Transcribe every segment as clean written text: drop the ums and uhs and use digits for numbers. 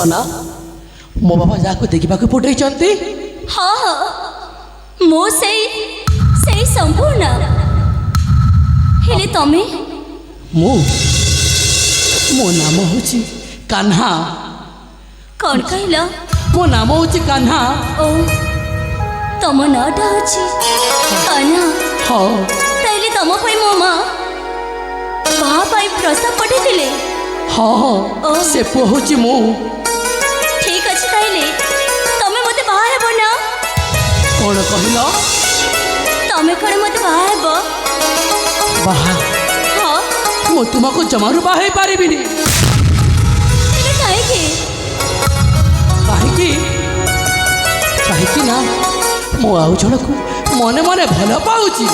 ना मो बाबा जाको देखा पठे हाँ हाँ मो से संपूर्ण हेले तमे मो नाम हूँ कान्हा। कौन कहल? मो नाम हूँ कान्हा। ओ तम नाटा हूँ कान्हा। हाँ ताइले तम मो माँ बाहा प्रस्ताव पठे। हाँ से पहुँची मु ठीक अच्छे ताइले तमे मते बाहा हेबो ना? कौन कहल? तमे कौन मते बाहा हेबो? बाहा? हाँ मु तुमको जमारू बाहा पारिबिनी। कहीं ना मु आउ जन को मने मने भल पाऊची।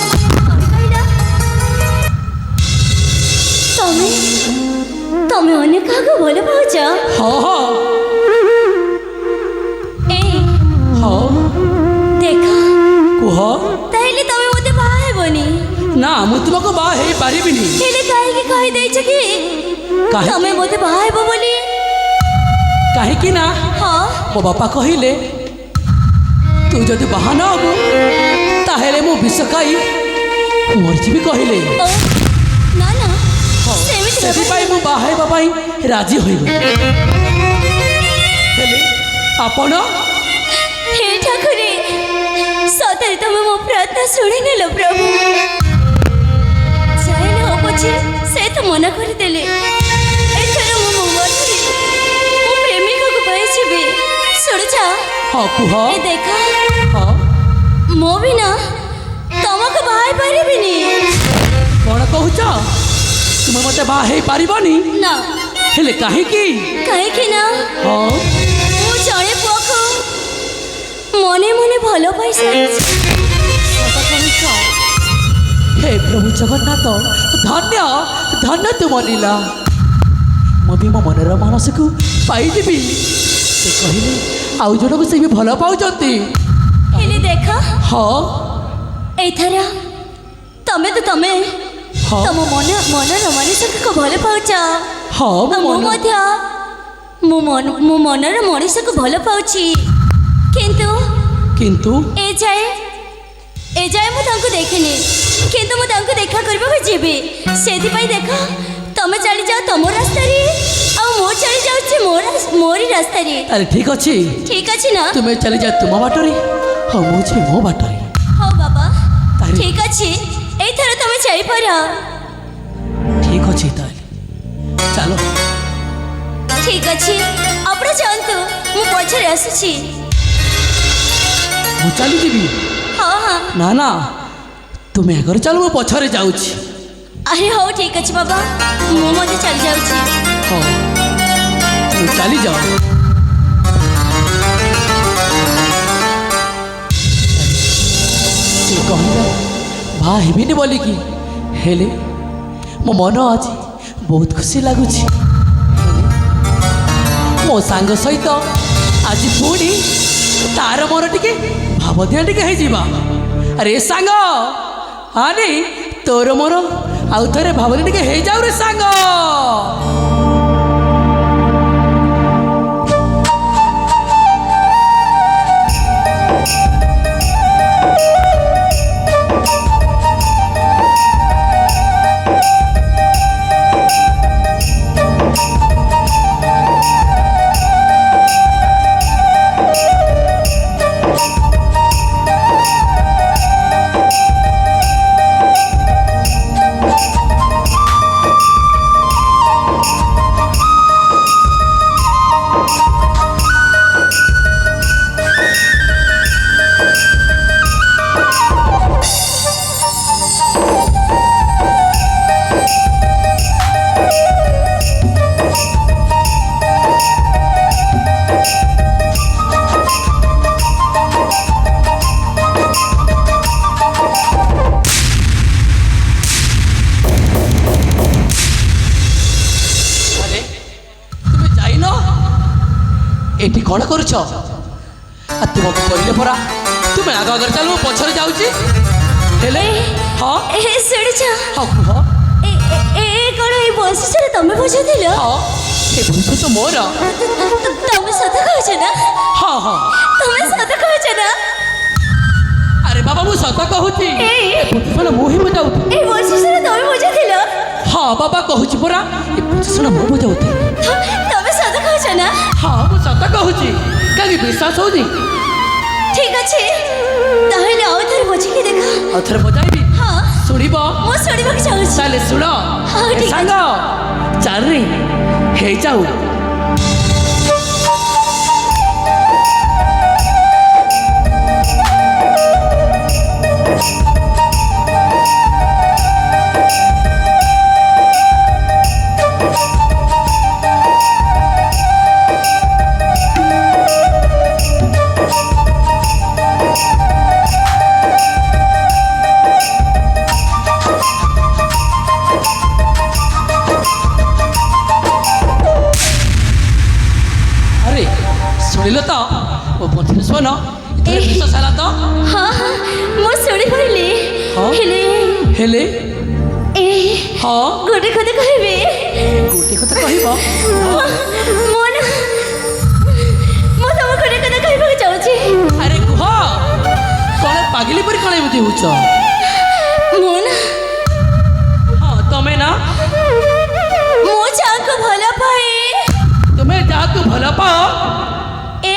तमे अन्य काको भल पाउछ? हाँ हाँ ए हाँ देखा ହେଲେ ତମେ ମୋତେ ବାହା ହେବନି। ନା ମୁଁ ତୁମକୁ ବାହା ହେଇପାରିବିନି। ହେଲେ କାହିଁକି କହିଦେଇଛ କି କାହିଁ- ତମେ ମୋତେ ବାହା ହେବ ବୋଲି? କାହିଁକି ନା ହଁ ମୋ ବାପା କହିଲେ ତୁ ଯଦି ବାହା ନ ହବୁ ତାହେଲେ ମୁଁ ବିଷ ଖାଇ ମରିଯିବି କହିଲେ। ଓ, ନା ନା ସେମିତି ସେଥିପାଇଁ ମୁଁ ବାହା ହେବା ପାଇଁ ରାଜି ହୋଇଗଲି। ହେଲେ ଆପଣ ହେ ଠାକୁରେ, ସତରେ ତମେ ମୋ ପ୍ରାର୍ଥନା ଶୁଣିନେଲ ପ୍ରଭୁ। ଯାଇ ନ ହବ ପଛେ ସେ ତ ମନା କରିଦେଲେ। ଏଥର ମୁଁ ମୋ ମନରେ ମୋ ପ୍ରେମିକକୁ ପାଇଯିବି। ଶୁଣୁଛ? ହଁ କୁହ। ଏ ଦେଖ, ହଁ ମୁଁ ବି ନା ତମକୁ ବାହା ହେଇପାରିବିନି। କ'ଣ କହୁଛ? ତୁମେ ମୋତେ ବାହା ହେଇପାରିବନି? ନା, ହେଲେ କାହିଁକି? କାହିଁକି ନା ହଁ ମୁଁ ଜଣେ ପୁଅକୁ ମନେ ମନେ ଭଲ ପାଇସାରିଛି। ହେ ପ୍ରଭୁ ଜଗନ୍ନାଥ, ଧନ୍ୟ ଧନ୍ୟ ତୁମ ଲୀଳା। ମୁଁ ବି ମୋ ମନର ମାନସକୁ ପାଇଯିବି। ସେ କହିଲେ ଆଉ ଜଣକୁ ସେ ବି ଭଲ ପାଉଛନ୍ତି। ହେଲେ ଦେଖ, ହଁ ଏଇଥର ତମେ ହଁ ତମ ମନର ମଣିଷକୁ ଭଲ ପାଉଛ। ହଁ ଆଉ ମୁଁ ମଧ୍ୟ ମୋ ମନର ମଣିଷକୁ ଭଲ ପାଉଛି। କିନ୍ତୁ କିନ୍ତୁ ଏ ଯାଏ ମୁଁ ତାଙ୍କୁ ଦେଖିନି। କିନ୍ତୁ ମୁଁ ତାଙ୍କୁ ଦେଖା କରିବାକୁ ଯିବି। ସେଥିପାଇଁ ଦେଖ, ତମେ ଚାଲିଯାଅ ତମ ରାସ୍ତାରେ ଆଉ ମୁଁ ଚାଲି ଯାଉଛି ମୋରି ରାସ୍ତାରେ। ଆରେ ଠିକ ଅଛି, ଠିକ ଅଛି ନା? ତୁମେ ଚାଲିଯାଅ ତୁମ ବାଟରେ, ହଁ ମୁଁ ଯିବି ମୋ ବାଟରେ। ହଉ ବାବା, ତାହେଲେ- ଠିକ ଅଛି। ଏଇଥର ତମେ ଚାଲିପାର। ଠିକ ଅଛି ତାହେଲେ ଚାଲ। ଠିକ ଅଛି, ଆପଣ ଯାଆନ୍ତୁ, ମୁଁ ପଛରେ ଆସୁଛି। ମୁଁ ଚାଲିଯିବି? ହଁ ହଁ, ନା ନା, ତୁମେ ଆଗରେ ଚାଲ, ମୁଁ ପଛରେ ଯାଉଛି। ଆରେ ହଉ ଠିକ ଅଛି ବାବା, ମୁଁ ମଧ୍ୟ ଚାଲି ଯାଉଛି। ହଁ ତୁମେ ଚାଲିଯାଅ। ସେ କହିଲା ବାହା ହେବିନି ବୋଲିକି, ହେଲେ ମୋ ମନ ଆଜି ବହୁତ ଖୁସି ଲାଗୁଛି। ହେଲେ ମୋ ସାଙ୍ଗ ସହିତ ଆଜି ପୁଣି ତାର ମୋର ଟିକେ ଭାବଦିଆ ଟିକେ ହେଇଯିବା। ଆରେ ସାଙ୍ଗ, ଆରେ ତୋର ମୋର ଆଉ ଥରେ ଭାବନା ଟିକେ ହେଇଯାଉ ରେ ସାଙ୍ଗ। ଏଠି କ'ଣ କରୁଛ? ତୁମକୁ କହିଲେ ପରା ତୁମେ ଆଗ ଆଗରେ ଚାଲ, ମୁଁ ପଛରେ ଯାଉଛି। ହେଲେ ହଁ ଶୁଣୁଛ? ହଁ କୁହ। କ'ଣ ଏଇ ବଂଶରେ ତମେ ବୁଝୁଥିଲ? ହଁ ଏ ଭୂଷ ତ ମୋର। ତମେ ସତ କହୁଛ ନା? ହଁ ହଁ ତମେ ସତ କହୁଛ ନା? ଆରେ ବାବା ମୁଁ ସତ କହୁଛି। ଭୂଷଣ ମୁଁ ହିଁ ବୁଝାଉଥିଲି। ଏଇ ବଂଶରେ ତମେ ବୁଝୁଥିଲ? ହଁ ବାବା କହୁଛି ପରା, ଏ ଭୂଷଣ ମୁଁ ବୁଝାଉଥିଲି। ତମେ ସତ କହୁଛ ନା? ହଁ ମୁଁ ସତ କହୁଛି, କାହିଁକି ବିଶ୍ୱାସ ହଉନି? ଠିକ ଅଛି, ତାହେଲେ ଆଉ ଥରେ ବୁଝିକି ଦେଖ। ଆଉ ଥରେ ବଜାଇବି? ହଁ ଶୁଣିବ? ମୁଁ ଶୁଣିବାକୁ ଚାହୁଁଛି। ତାହେଲେ ଶୁଣ। ହଁ, ଏ ଠିକ ସାଙ୍ଗ ଚାଲରେ ହେଇଯାଉ। ହେଲେ ଏ ହଁ ଗୋଟେ କଥା କହିବି ଗୋଟେ କଥା କହିବ ମୁଁ ନା ମୁଁ ତମକୁ ଗୋଟେ କଥା କହିବାକୁ ଚାହୁଁଛି। ଆରେ କୁହ କଣ ପାଗିଲି ପରି କଣ ଏମିତି ହଉଛ? ମୁଁ ନା ହଁ ତମେ ନା ମୁଁ ଯାହାକୁ ଭଲ ପାଏ ତୁମେ ଯାହାକୁ ଭଲ ପାଅ ଏ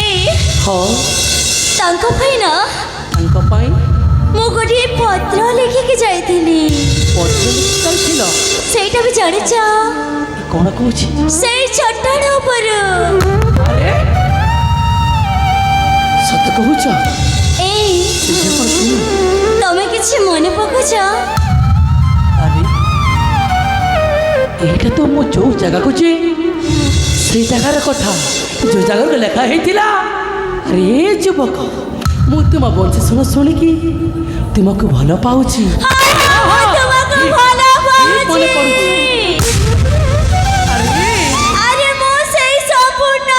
ହଁ ତାଙ୍କ ପାଇଁ ନା ତାଙ୍କ ପାଇଁ ମୁଁ ଗୋଟିଏ ପତ୍ର ଲେଖିକି ଯାଇଥିଲି। ପତ୍ର ଚାଲିଥିଲ ସେଇଟା ବି ଜାଣିଛ କଣ କହୁଛି? ସେଇ ଚଟାଣ ଉପରୁ ଆରେ ସତ କହୁଛ? ଏଇ ସେ ଝିଅ କଣ ଶୁଣି? ତମେ କିଛି ମନେ ପକାଉଛ? ଆରେ ଏଇଟା ତ ମୁଁ ଯୋଉ ଜାଗାକୁ ଯେ ସେଇ ଜାଗାର କଥା ଯୋଉ ଜାଗାକୁ ଲେଖା ହେଇଥିଲା। ଆରେ ଯୁବକ ମୁଁ ତୁମ ବଂଶୀଶୁଣ ଶୁଣିକି ତୁମକୁ ଭଲ ପାଉଛି। ତୁମକୁ ଭଲ ମନେ ପାଉଛି। ପଡୁଛି। ଆରେ ଆରେ ମୁଁ ସେଇ ସମ୍ପୂର୍ଣ୍ଣ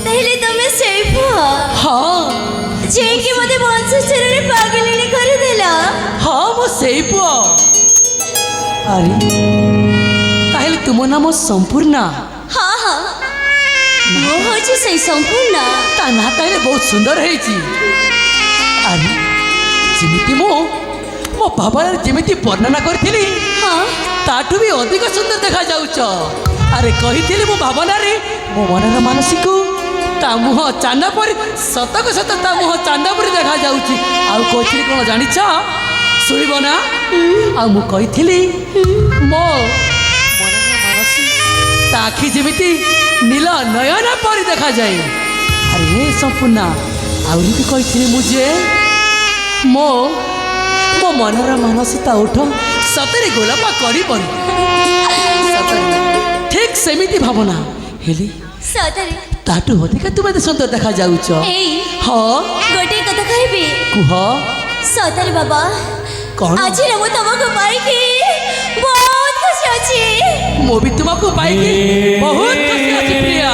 ତାହେଲେ ତମେ ସେଇ ପୁଅ ଯିଏକି ମତେ ବଂଶଚରରେ ପାଗଳିନୀ କରିଦେଲ। ହଁ ମୁଁ ସେଇ ପୁଅ। ଆରେ ତାହେଲେ ତୁମ ନାମ ସମ୍ପୂର୍ଣ୍ଣା? ହଁ ହଁ ମୁଁ ହଉଛି ସେଇ ସମ୍ପୂର୍ଣ୍ଣ। ତା ନା ତାହେଲେ ବହୁତ ସୁନ୍ଦର ହେଇଛି। ଆରେ ଯେମିତି ମୁଁ ମୋ ଭାବନାରେ ଯେମିତି ବର୍ଣ୍ଣନା କରିଥିଲି ହଁ ତାଠୁ ବି ଅଧିକ ସୁନ୍ଦର ଦେଖାଯାଉଛ। ଆରେ କହିଥିଲି ମୋ ଭାବନାରେ ମୋ ମନର ମାନସିକୁ ତା ମୁହଁ ଚାନ୍ଦ ପରି ସତକୁ ସତ ତା ମୁହଁ ଚାନ୍ଦ ପରି ଦେଖାଯାଉଛି। ଆଉ କହିଥିଲି କ'ଣ ଜାଣିଛ? ଶୁଣିବ ନା? ଆଉ ମୁଁ କହିଥିଲି ମୋ ମନର ମାନସୀ ତା ଆଖି ଯେମିତି ନୀଳ ନୟନ ପରି ଦେଖାଯାଏ। ଆରେ ସମ୍ପୂର୍ଣ୍ଣା ଆହୁରି ବି କହିଥିଲି ମୁଁ ଯେ ମୋ ମୋ ମନର ମାନସୀ ତା ଓଠ ସତରେ ଗୋଲାପ କରିବନି। ସତରେ ଠିକ୍ ସେମିତି ଭାବନା ହେଲେ ସତରେ ତାଠୁ ଅଧିକା ତୁମେ ଏତେ ସୁନ୍ଦର ଦେଖାଯାଉଛ। ଏଇ ହଁ ଗୋଟେ କଥା କହିବି କୁହ। ସତରେ ବାବା କ'ଣ? ଆଜି ନା ମୁଁ ତମକୁ ପାଇକି ବହୁତ ଖୁସି ଅଛି। ମୁଁ ବି ତୁମକୁ ପାଇକି ବହୁତ ଖୁସି ଅଛି ପ୍ରିୟା।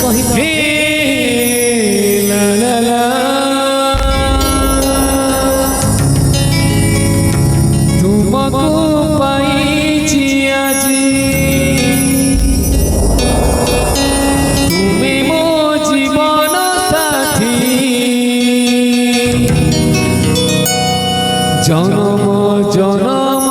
କହିବ ତୁମକୁ ପାଇଛି ଆଜି ତୁମେ ମୋ ଜୀବନ ସାଥୀ ଜନମ ଜନମ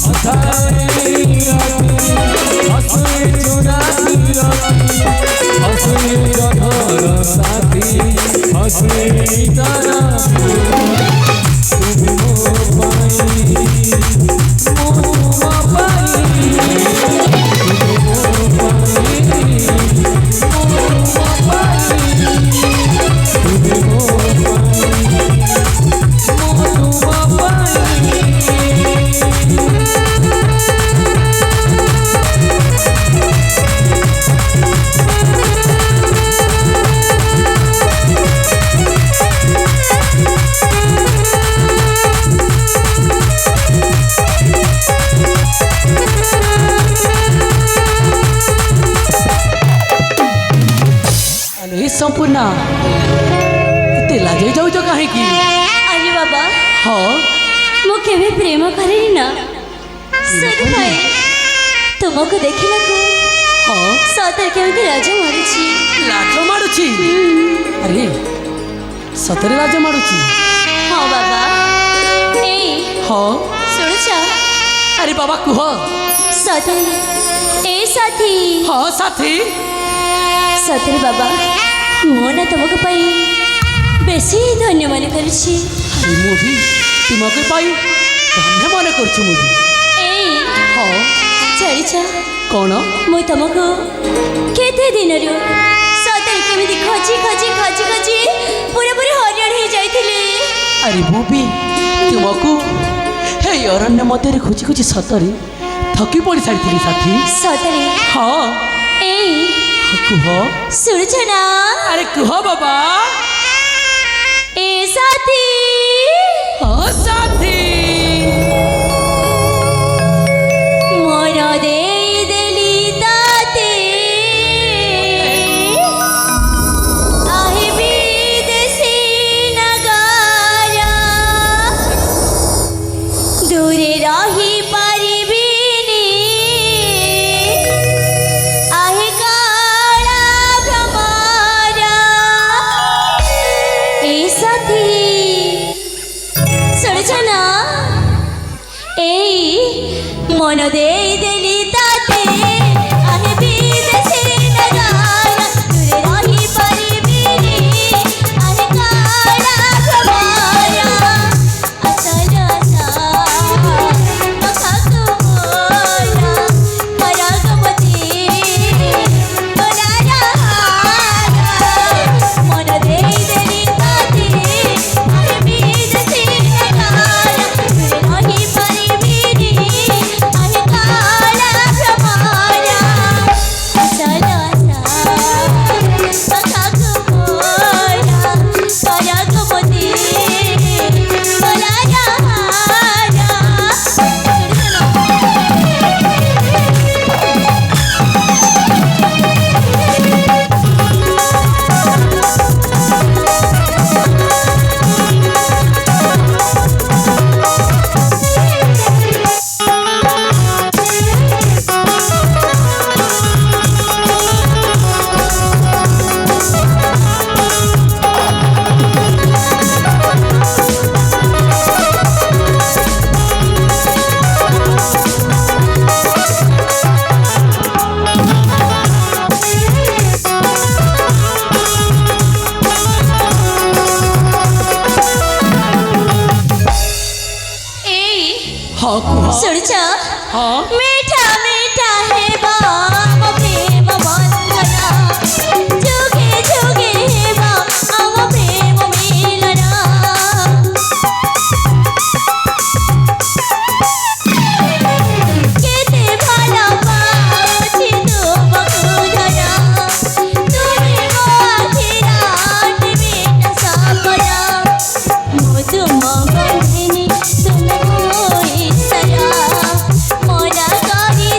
हंसाए हंसे चुराती राती हंसे जघर साथी हंसे तारा তুমি মো পাই মো পাই তুমি মো পাই মো পাই তুমি মো संपूर्ण एते लाजई जाऊ कहीं अरे बाबा हाँ मु केवे प्रेम करेनी ना से तुमको देखला को हाँ सतर केमती लाज मारुची लाज मारुची अरे सतरे लाज मारुची हाँ बाबा ए हाँ सुनुचा अरे बाबा कुह सतर ए साथी हाँ साथी सतर बाबा मो ना तुमको पाई बेसी धन्य मन करुची अरे मु भी तुमको पाई धन्य मन करछु मु भी ए हाँ चलिचा कौन मु तुमको केते दिन रो सतर केमिति खोजी खोजी खोजी खोजी पूरा पूरी हरियाण हो जाइथिले अरे मु भी तुमको हे अरण्य मध्य खोजी खोजी सतरे थकी पड़ी सारी साथी सतरे हाँ ए कुह सुनछ ना अरे कुह बाबा ए साथी हाँ साथी मोर दे देली ताते आहे विदेशी नगारा दूरे रही पारिबिनी आहे काला भ्रमरा ए साथी सुनछ ना ए मन दे देली ताते आहे विदेशी नगारा दूरे रही पारिबिनी आहे काला भ्रमरा असल असा मखाकु मोरा परागमती बोलारा मन दे देली ताते आहे विदेशी नगारा दूरे रही पारिबिनी आहे काला भ्रमरा असल असा मखाकु मोरा परागमती बोलारा हाँ कुह सुनछ हाँ मीठा मीठा है बाम प्रेम बंधना जुगे जुगे है बाम प्रेम मिलना केते भाला पाछि तुमको धरा तुमे मो आखिराट मीठा सापरा मो तुम बंधिनी तुम मोई सरा मोरा कही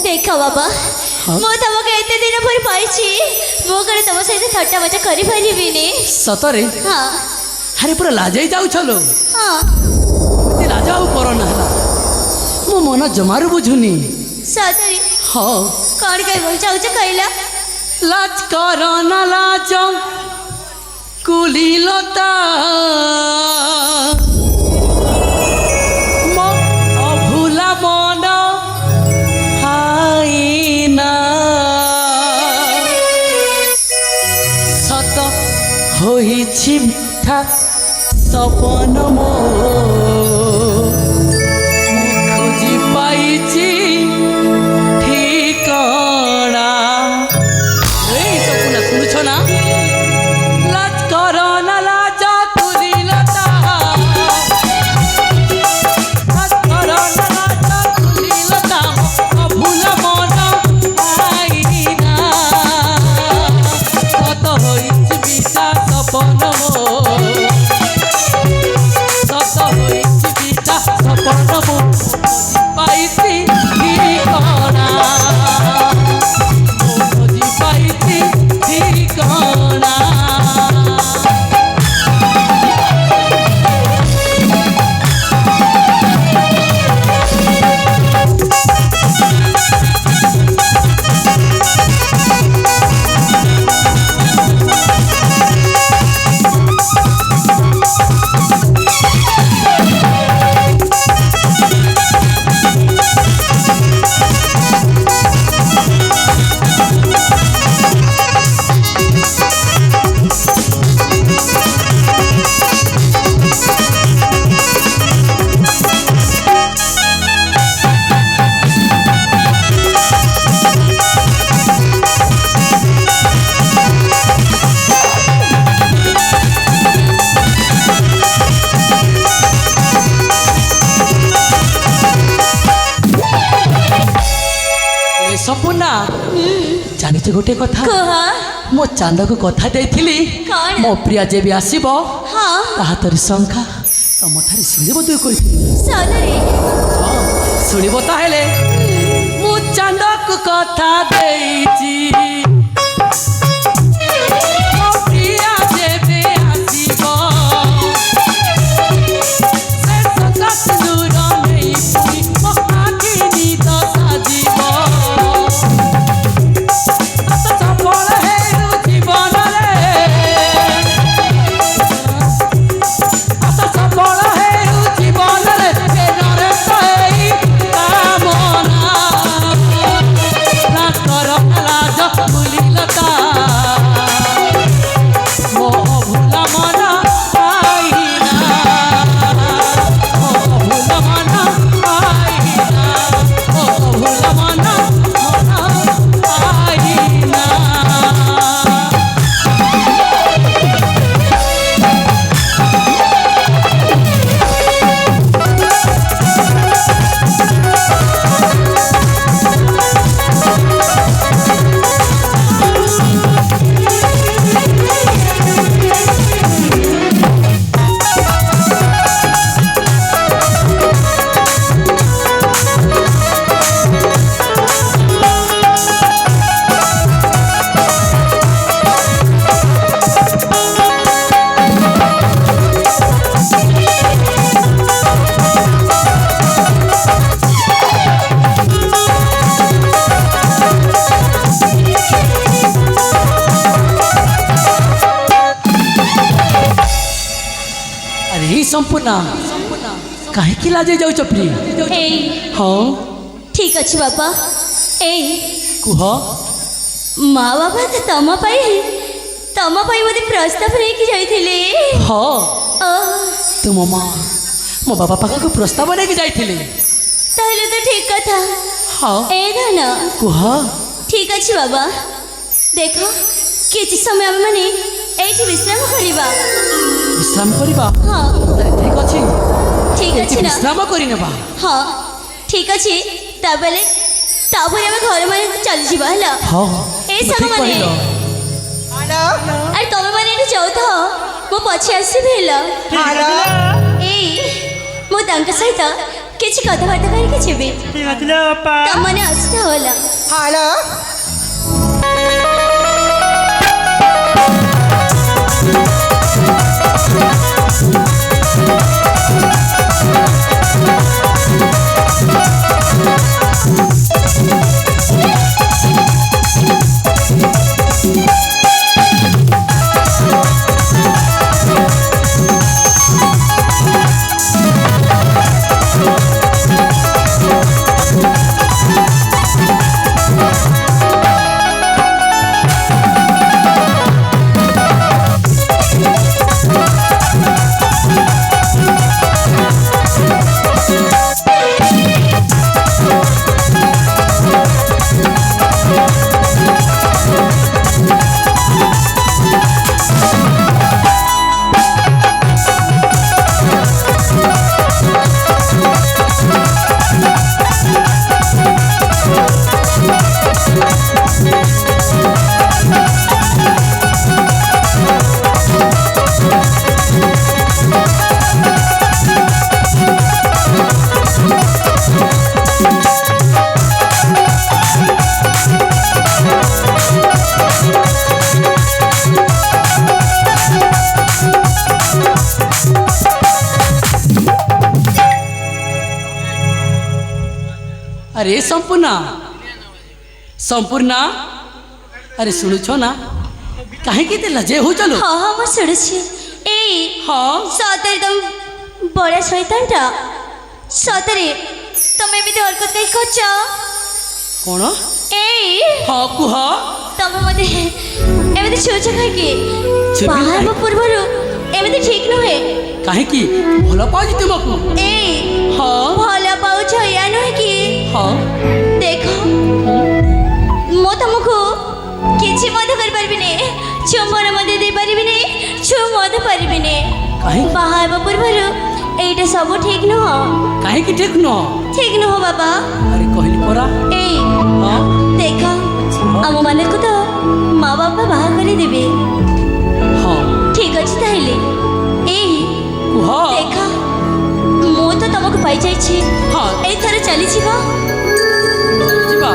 ଦେଖ ବାବା ମୁଁ ତମକୁ ଏତେ ଦିନ ପରେ ପାଇଛି ମୁଁ କଣ ତମ ସହିତ ଥଟ୍ଟା ମଜା କରିପାରିବିନି ସତରେ ହଁ ଆରେ ପୁରା ଲାଜେଇ ଯାଉଛଲୋ ହଁ ଏତେ ଲାଜ ଆଉ କରନା ହେଲା ମୋ ମନ ଜମାରୁ ବୁଝୁନି ସତରେ ହଁ କଣ କହିବାକୁ ଚାହୁଁଛ କହିଲ লাজ কর না লাজ কুলিলতা অভুলা মন হাইনা সত হইছি মিঠা সপন মো খুঁজি পাইছি ঠিকনা এই সপনা শুনছ না লাজ কর না লাজ কুলিলতা লাজ কর না লাজ কুলিলতা অভুল মন আইনা কত হইছি বিটা সপন কত হইছি বিটা সপন পাইছি ঠিকনা খুঁজি পাইছি ঠিকনা সপনা জানিছ গোটে কথা କୁହ ମୋ ଚାନ୍ଦକୁ କଥା ଦେଇଥିଲି କଣ? ମୋ ପ୍ରିୟା ଯେବେ ଆସିବ ହଁ ତା ହାତରେ ଶଙ୍ଖା ତମଠାରେ ସିନ୍ଧିବ ଦୁଇ କହିଥିଲି ସତରେ ଶୁଣିବ ତାହେଲେ ମୁଁ ଚାନ୍ଦକୁ କଥା ଦେଇଛି ମୋ ପ୍ରିୟା ଯେବେ ଆସିବ ସେ ଶଙ୍ଖା ସିନ୍ଦୁର ନେଇ ପୁଣି ମୋ ଆଖି ନିଦ ସାଜିବ ହାତ ସଫଳ ହେଉ ଜୀବନରେ ହାତ ସଫଳ ହେଉ ଜୀବନରେ ପ୍ରେମରେ ସେଇ କାମନା ନା କର ଲାଜ ଭୁଲିଲତା ମୋ ଭୁଲ ମନ ଆଇନା ମୋ ଭୁଲ ମନ ଆଇନା ମୋ ଭୁଲ ମନ ଆଇନା ଆରେ ଏଇ ସମ୍ପୂର୍ଣ୍ଣ କାହିଁକି ଲାଜେଇ ଯାଉଛ ପ୍ରିୟ ଏଇ ହଁ ଠିକ ଅଛି ବାପା ଏଇ କୁହ ମା ବାପା ତ ତମ ପାଇଁ ମୋତେ ପ୍ରସ୍ତାବ ନେଇକି ଯାଇଥିଲେ ହଁ ଓହୋ ତୁମ ମା ମୋ ବାବା ପାଖକୁ ପ୍ରସ୍ତାବ ନେଇକି ଯାଇଥିଲେ ତାହେଲେ ତ ଠିକ କଥା ହଁ ଏ ଧନ କୁହ ଠିକ ଅଛି ବାବା ଦେଖ କିଛି ସମୟ ଆମେମାନେ ଏଇଠି ବିଶ୍ରାମ କରିବା ବିଶ୍ରାମ କରିବା ହଁ ଠିକ ଅଛି ଠିକ ଏଠି ଅଛି ନା ବିଶ୍ରାମ କରିନେବା ହଁ ଠିକ ଅଛି ତାପରେ ଆମେ ଘର ମାନଙ୍କୁ ଚାଲିଯିବା ହେଲା ହଁ ଏଇ ଠିକ ସାଙ୍ଗମାନେ କହିଲ। ଆରେ ତମେ ମାନେ ଏଠି ଯାଉଥାଅ ମୁଁ ପଛେ ଆସିବି ହେଲା ଏଇ ମୁଁ ତାଙ୍କ ସହିତ କିଛି କିଛି କଥାବାର୍ତ୍ତା କରିକି ଯିବେ। ঠিক আছে লো অপা ତମମାନେ ଅସ୍ତ ହେଲା। হ্যালো अरे संपूर्णा संपूर्णा अरे शुणुछ ना कहीं लजे हो चलो ହଁ ହଁ ମୁଁ ଶୁଣୁଛି। ଏଇ हाँ ସତରେ ତମ ବଢ଼ିଆ ଶୈତାନଟା ସତରେ ତମେ ଏମିତି ହରକତ କାହିଁ କରୁଛ? कौन ଏଇ हाँ कुह ତମେ ମୋତେ ଏମିତି ଛୁଉଛ କାହିଁକି? ଛୁଇଁବି ବାହା ହେବା କାହିଁକି? ପୂର୍ବରୁ ଏମିତି ଠିକ ନୁହେଁ। कहीं भल पाजी तुमको ଏଇ हाँ ଭଲ ପାଉଛ ଏଇଆ ନୁହେଁ କି? हाँ ଦେଖ ମୁଁ ତମକୁ କିଛି ମଧ୍ୟ କରିପାରିବିନି, ଚୁମ୍ବନ ମଧ୍ୟ ଦେଇପାରିବିନି, ଛୁଁ ମଧ୍ୟ ପାରିବିନି। କାହିଁକି? ବାହା ହେବା ପୂର୍ବରୁ ଏଇଟା ସବୁ ଠିକ ନୁହଁ, कहीं ठीक न ଠିକ ନୁହଁ ବାବା। अरे कहली परा ଏଇ हाँ ଦେଖ ଆମ ମାନଙ୍କୁ ତ ମା ବାପା ବାହା କରିଦେବେ, हाँ ଠିକ ଅଛି ତାହେଲେ। ଏଇ कुह ଦେଖ ମୁଁ ତ ତମକୁ ପାଇଯାଇଛି, हाँ ଏଇଥର ଚାଲିଯିବ। ଯିବା